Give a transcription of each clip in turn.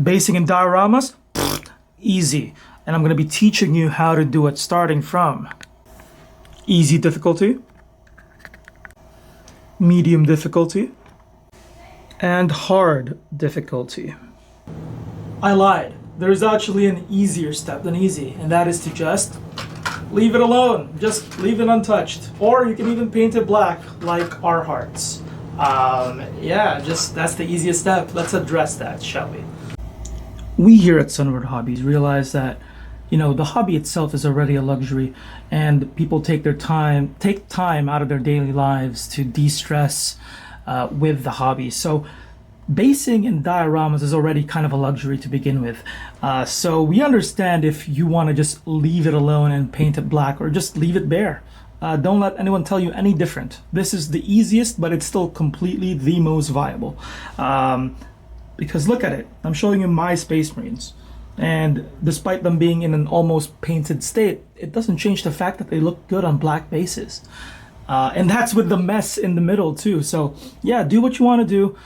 Basing in dioramas, easy. And I'm going to be teaching you how to do it starting from easy difficulty, medium difficulty, and hard difficulty. I lied. There's actually an easier step than easy, and that is to just leave it alone. Just leave it untouched. Or you can even paint it black like our hearts. That's the easiest step. Let's address that, shall we? We here at Sunward Hobbies realize that, the hobby itself is already a luxury, and people take time out of their daily lives to de-stress with the hobby. So basing in dioramas is already kind of a luxury to begin with. So we understand if you want to just leave it alone and paint it black, or just leave it bare. Don't let anyone tell you any different. This is the easiest, but it's still completely the most viable. Because look at it. I'm showing you my Space Marines. And despite them being in an almost painted state, it doesn't change the fact that they look good on black bases. And that's with the mess in the middle too. So yeah, do what you want to do.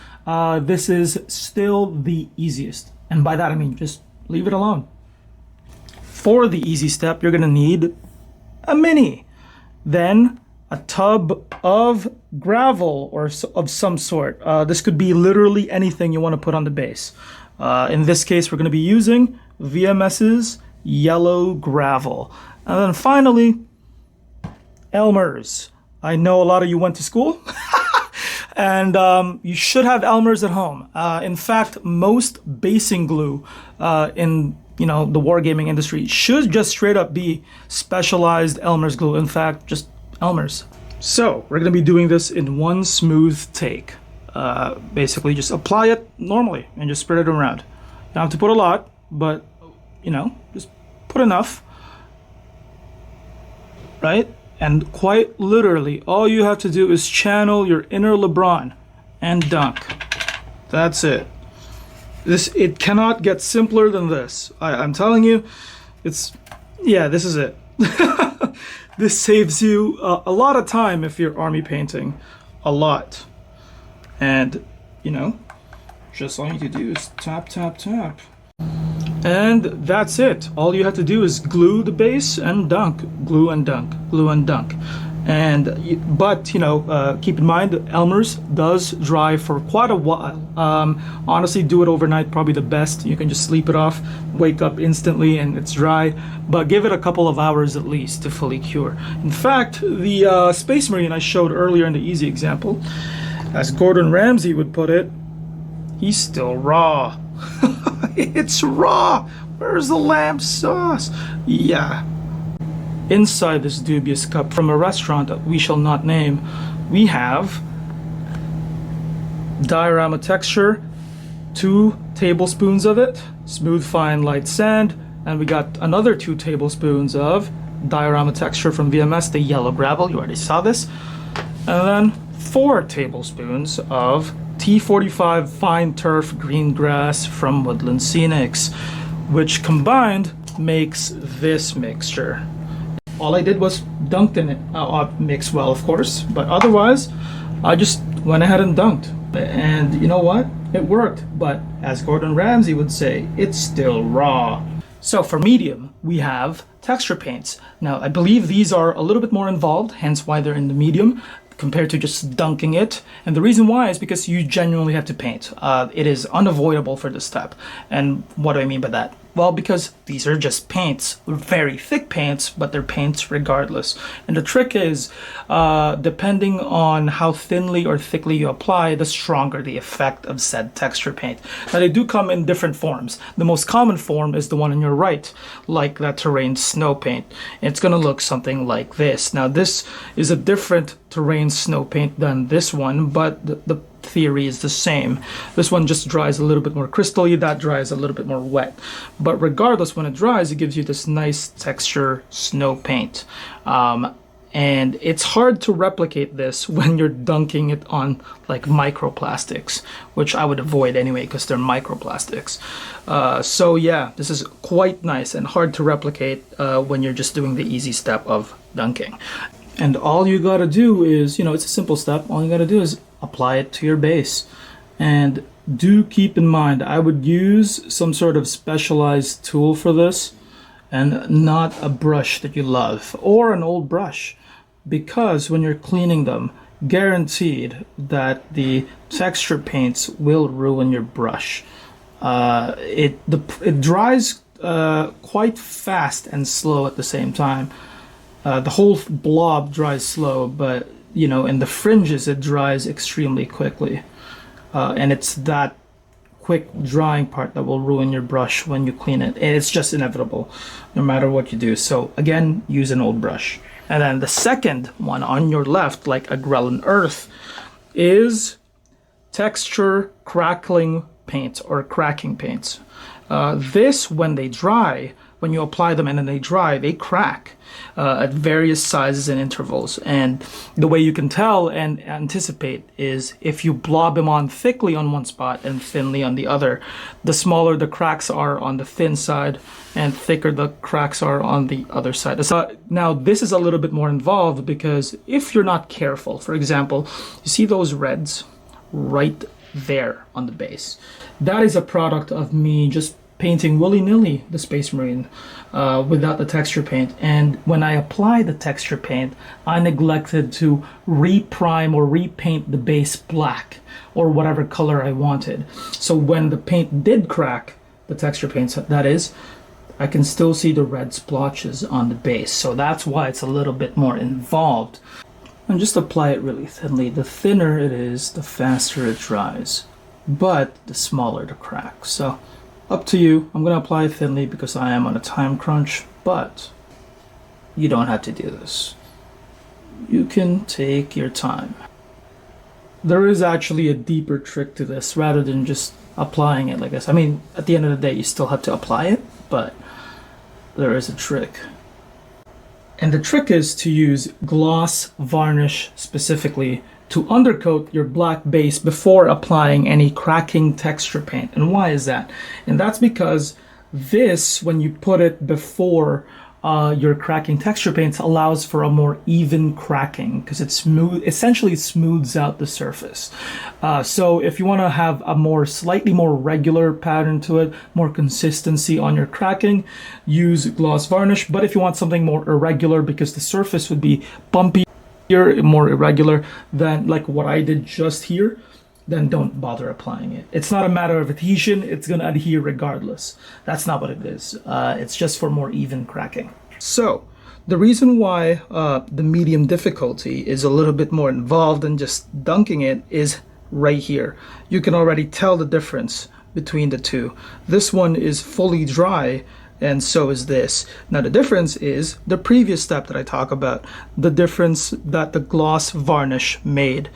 This is still the easiest. And by that I mean just leave it alone. For the easy step, you're going to need a mini. Then a tub of gravel or of some sort. This could be literally anything you want to put on the base. In this case, we're going to be using VMS's yellow gravel. And then finally, Elmer's. I know a lot of you went to school, and you should have Elmer's at home. In fact, most basing glue in the wargaming industry should just straight up be specialized Elmer's glue. In fact, just Elmer's. So we're going to be doing this in one smooth take. Basically just apply it normally and just spread it around. You don't have to put a lot, but just put enough, right? And quite literally, all you have to do is channel your inner LeBron and dunk. That's it. It cannot get simpler than this. I'm telling you, this is it. This saves you a lot of time if you're army painting, a lot. And, just all you need to do is tap, tap, tap. And that's it. All you have to do is glue the base and dunk. Glue and dunk. Glue and dunk. But keep in mind, Elmer's does dry for quite a while. Honestly, do it overnight, probably the best. You can just sleep it off, wake up instantly, and it's dry. But give it a couple of hours at least to fully cure. In fact, the Space Marine I showed earlier in the easy example, as Gordon Ramsay would put it, he's still raw. It's raw. Where's the lamb sauce? Yeah. Inside this dubious cup from a restaurant that we shall not name, we have diorama texture, 2 tablespoons of it, smooth fine light sand, and we got another 2 tablespoons of diorama texture from VMS, the yellow gravel. You already saw this. And then 4 tablespoons of T45 fine turf green grass from Woodland Scenics, which combined makes this mixture. All I did was dunked in it. Mixed well, of course, but otherwise I just went ahead and dunked. And you know what? It worked, but as Gordon Ramsay would say, it's still raw. So for medium, we have texture paints. Now, I believe these are a little bit more involved, hence why they're in the medium, compared to just dunking it. And the reason why is because you genuinely have to paint. It is unavoidable for this step. And what do I mean by that? Well, because these are just paints, very thick paints, but they're paints regardless. And the trick is, depending on how thinly or thickly you apply, the stronger the effect of said texture paint. Now, they do come in different forms. The most common form is the one on your right, like that terrain snow paint. It's going to look something like this. Now, this is a different terrain snow paint than this one, but the theory is the same. This one just dries a little bit more crystally, that dries a little bit more wet. But regardless, when it dries, it gives you this nice texture snow paint. And it's hard to replicate this when you're dunking it on like microplastics, which I would avoid anyway because they're microplastics. So yeah, this is quite nice and hard to replicate when you're just doing the easy step of dunking. And all you gotta do is, it's a simple step. All you gotta do is apply it to your base. And Do keep in mind, I would use some sort of specialized tool for this and not a brush that you love or an old brush, because when you're cleaning them, guaranteed that the texture paints will ruin your brush. It dries quite fast and slow at the same time. The whole blob dries slow, but you know, in the fringes it dries extremely quickly. And it's that quick drying part that will ruin your brush when you clean it. And it's just inevitable, no matter what you do. So again, use an old brush. And then the second one on your left, like a Grelin Earth, is texture crackling paint or cracking paints. This, when they dry, when you apply them and then they dry, they crack at various sizes and intervals. And the way you can tell and anticipate is if you blob them on thickly on one spot and thinly on the other, the smaller the cracks are on the thin side and thicker the cracks are on the other side. So now this is a little bit more involved, because if you're not careful, for example, you see those reds right there on the base. That is a product of me just painting willy-nilly the Space Marine without the texture paint. And when I apply the texture paint, I neglected to reprime or repaint the base black or whatever color I wanted. So when the paint did crack, the texture paint, that is, I can still see the red splotches on the base. So that's why it's a little bit more involved. And just apply it really thinly. The thinner it is, the faster it dries, but the smaller the crack. So up to you. I'm going to apply it thinly because I am on a time crunch, but you don't have to do this. You can take your time. There is actually a deeper trick to this rather than just applying it like this. I mean, at the end of the day, you still have to apply it, but there is a trick. And the trick is to use gloss varnish specifically to undercoat your black base before applying any cracking texture paint. And why is that? And that's because this, when you put it before your cracking texture paints, allows for a more even cracking because it essentially smooths out the surface. So if you want to have a slightly more regular pattern to it, more consistency on your cracking, use gloss varnish. But if you want something more irregular because the surface would be bumpy, more irregular than like what I did just here, then don't bother applying it. It's not a matter of adhesion, it's gonna adhere regardless. That's not what it is. It's just for more even cracking. So the reason why the medium difficulty is a little bit more involved than just dunking it is right here. You can already tell the difference between the two. This one is fully dry, and so is this. Now the difference is the previous step that I talk about, the difference that the gloss varnish made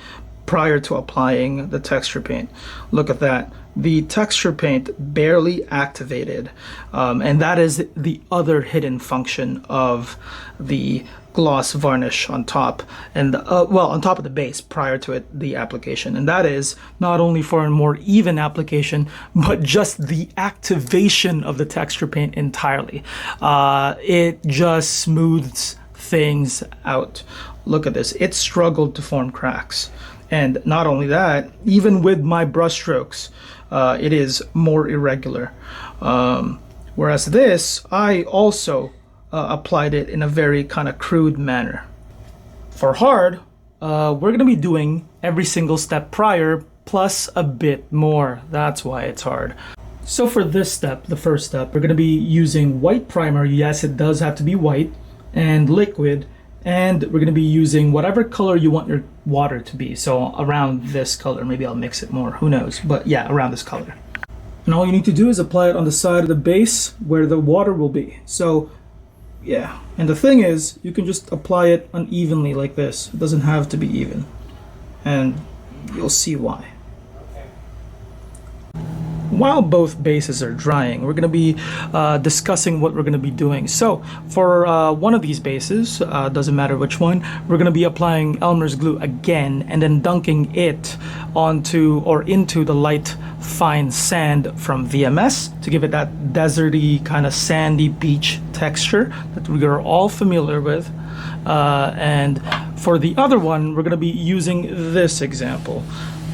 prior to applying the texture paint. Look at that. The texture paint barely activated, and that is the other hidden function of the gloss varnish on top, and well, on top of the base prior to the application. And that is not only for a more even application, but just the activation of the texture paint entirely. It just smooths things out. Look at this. It struggled to form cracks. And not only that, even with my brush strokes, it is more irregular. Whereas this, I also applied it in a very kind of crude manner. For hard, we're going to be doing every single step prior plus a bit more. That's why it's hard. So for this step, the first step, we're going to be using white primer. Yes, it does have to be white, and liquid. And we're going to be using whatever color you want your water to be. So around this color, maybe I'll mix it more, who knows? But yeah, around this color. And all you need to do is apply it on the side of the base where the water will be. So yeah, and the thing is, you can just apply it unevenly like this. It doesn't have to be even. And you'll see why. While both bases are drying, we're going to be discussing what we're going to be doing. So for one of these bases, doesn't matter which one, we're going to be applying Elmer's glue again and then dunking it onto or into the light fine sand from VMS to give it that deserty kind of sandy beach texture that we are all familiar with. And for the other one, we're going to be using this example.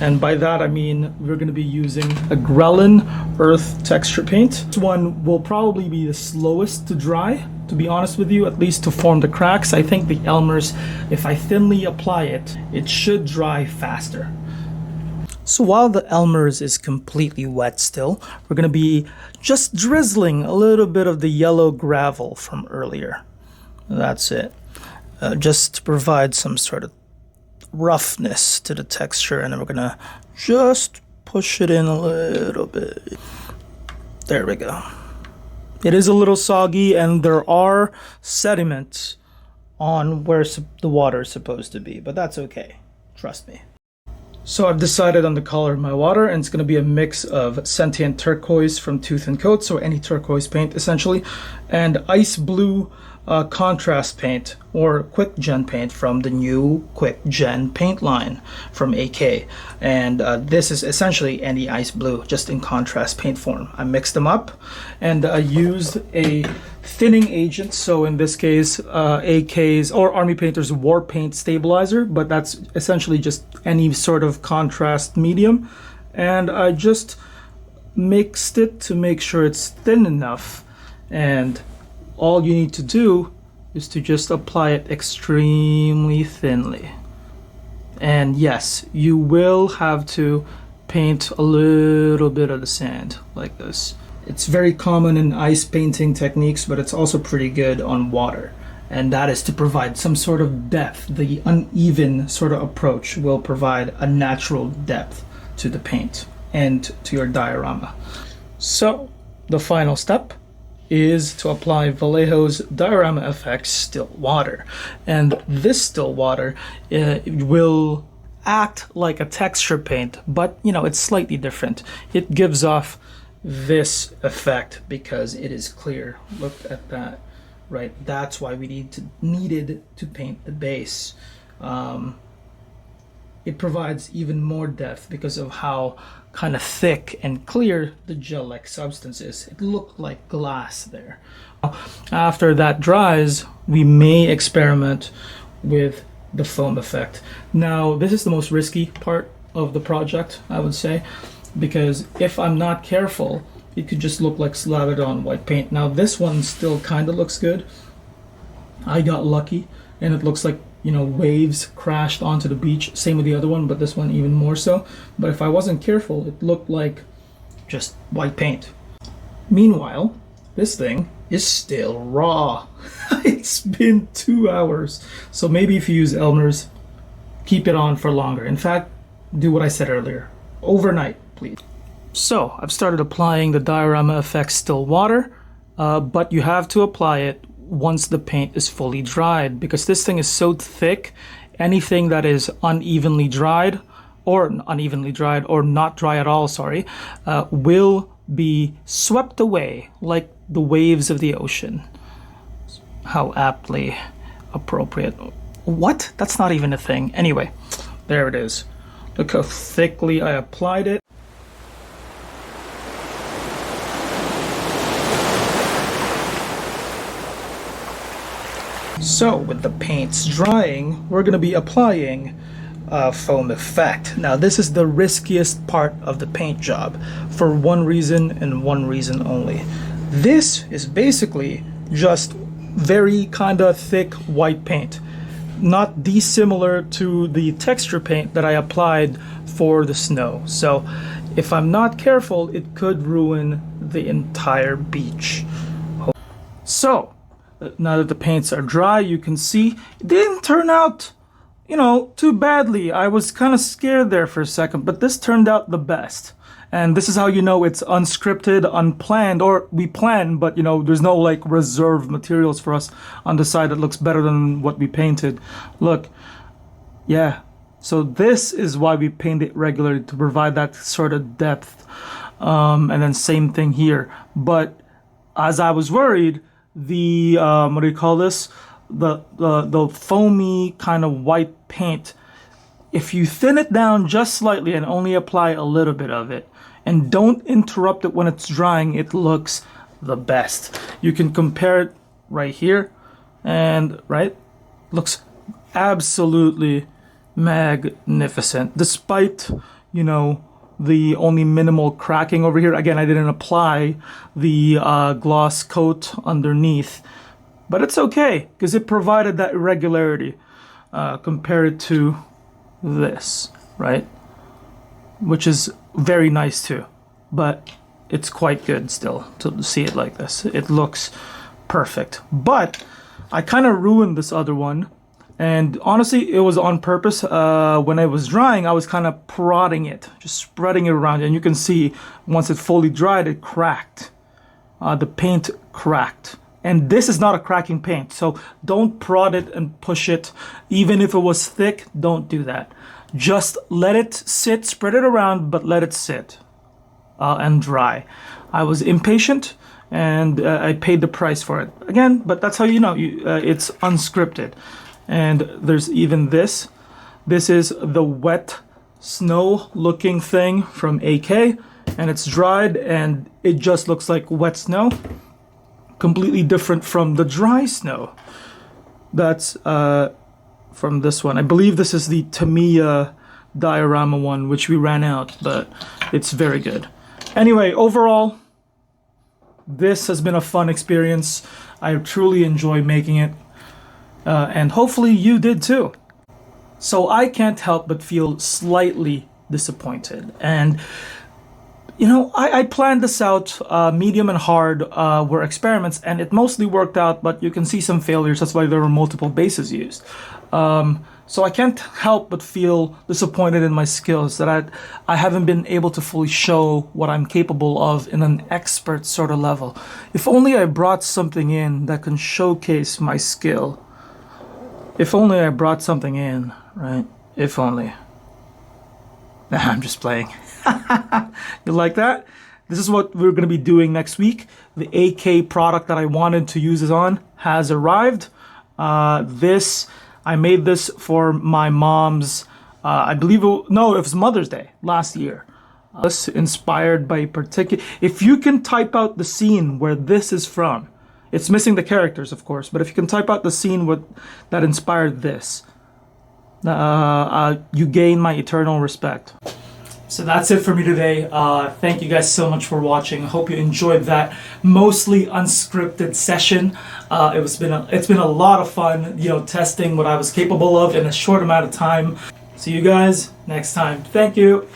And by that I mean we're going to be using a Grelin Earth texture paint. This one will probably be the slowest to dry, to be honest with you, at least to form the cracks. I think the Elmer's, if I thinly apply it, it should dry faster. So while the Elmer's is completely wet still, we're going to be just drizzling a little bit of the yellow gravel from earlier. That's it. Just to provide some sort of roughness to the texture, and then we're going to just push it in a little bit. There we go. It is a little soggy, and there are sediments on where the water is supposed to be, but that's okay. Trust me. So I've decided on the color of my water, and it's going to be a mix of Sentient Turquoise from Tooth and Coat, so any turquoise paint essentially, and Ice Blue contrast paint or Quick Gen paint from the new Quick Gen paint line from AK. And this is essentially any ice blue, just in contrast paint form. I mixed them up, and I used a thinning agent. So in this case, AK's or Army Painter's War Paint Stabilizer, but that's essentially just any sort of contrast medium. And I just mixed it to make sure it's thin enough, and all you need to do is to just apply it extremely thinly. And yes, you will have to paint a little bit of the sand like this. It's very common in ice painting techniques, but it's also pretty good on water. And that is to provide some sort of depth. The uneven sort of approach will provide a natural depth to the paint and to your diorama. So the final step is to apply Vallejo's Diorama Effect Still Water. And this still water will act like a texture paint, but you know, it's slightly different. It gives off this effect because it is clear. Look at that, right? That's why we needed to paint the base. It provides even more depth because of how kind of thick and clear the gel-like substance is. It looked like glass there. After that dries, we may experiment with the foam effect. Now, this is the most risky part of the project, I would say, because if I'm not careful, it could just look like slathered on white paint. Now, this one still kind of looks good. I got lucky, and it looks like, you know, waves crashed onto the beach. Same with the other one, but this one even more so. But if I wasn't careful, it looked like just white paint. Meanwhile, this thing is still raw. It's been 2 hours. So maybe if you use Elmer's, keep it on for longer. In fact, do what I said earlier. Overnight, please. So I've started applying the Diorama Effect Still Water, but you have to apply it once the paint is fully dried, because this thing is so thick, anything that is unevenly dried or not dry at all, sorry, will be swept away like the waves of the ocean. How aptly appropriate. What? That's not even a thing. Anyway, there it is. Look how thickly I applied it. So with the paints drying, we're going to be applying foam effect. Now this is the riskiest part of the paint job for one reason and one reason only. This is basically just very kind of thick white paint, not dissimilar to the texture paint that I applied for the snow. So if I'm not careful, it could ruin the entire beach. So now that the paints are dry, you can see it didn't turn out, you know, too badly. I was kind of scared there for a second, but this turned out the best. And this is how you know it's unscripted, unplanned, or we plan, but you know, there's no like reserved materials for us on the side that looks better than what we painted. Look, yeah. So this is why we paint it regularly, to provide that sort of depth. And then same thing here. But as I was worried, the what do you call this, the foamy kind of white paint, if you thin it down just slightly and only apply a little bit of it and don't interrupt it when it's drying, it looks the best. You can compare it right here, and right, looks absolutely magnificent, despite, you know, the only minimal cracking over here. Again, I didn't apply the gloss coat underneath, but it's okay because it provided that irregularity compared to this, right? Which is very nice too, but it's quite good still to see it like this. It looks perfect, but I kind of ruined this other one. And honestly, it was on purpose. When it was drying, I was kind of prodding it, just spreading it around. And you can see once it fully dried, it cracked. The paint cracked. And this is not a cracking paint. So don't prod it and push it. Even if it was thick, don't do that. Just let it sit, spread it around, but let it sit and dry. I was impatient and I paid the price for it. Again, but that's how you know it's unscripted. And there's even this. This is the wet snow looking thing from AK, and it's dried and it just looks like wet snow. Completely different from the dry snow. That's from this one. I believe this is the Tamiya Diorama one, which we ran out, but it's very good. Anyway, overall, this has been a fun experience. I truly enjoy making it. And hopefully you did too. So I can't help but feel slightly disappointed. And, you know, I planned this out. Medium and hard were experiments, and it mostly worked out, but you can see some failures. That's why there were multiple bases used. So I can't help but feel disappointed in my skills, that I haven't been able to fully show what I'm capable of in an expert sort of level. If only I brought something in that can showcase my skill. If only I brought something in, right? If only. Nah, I'm just playing. You like that? This is what we're going to be doing next week. The AK product that I wanted to use this on has arrived. I made this for my mom's, I believe, it was Mother's Day last year. This inspired by particular. If you can type out the scene where this is from, it's missing the characters, of course, but if you can type out the scene that inspired this, you gain my eternal respect. So that's it for me today. Thank you guys so much for watching. I hope you enjoyed that mostly unscripted session. It's been a lot of fun, you know, testing what I was capable of in a short amount of time. See you guys next time. Thank you.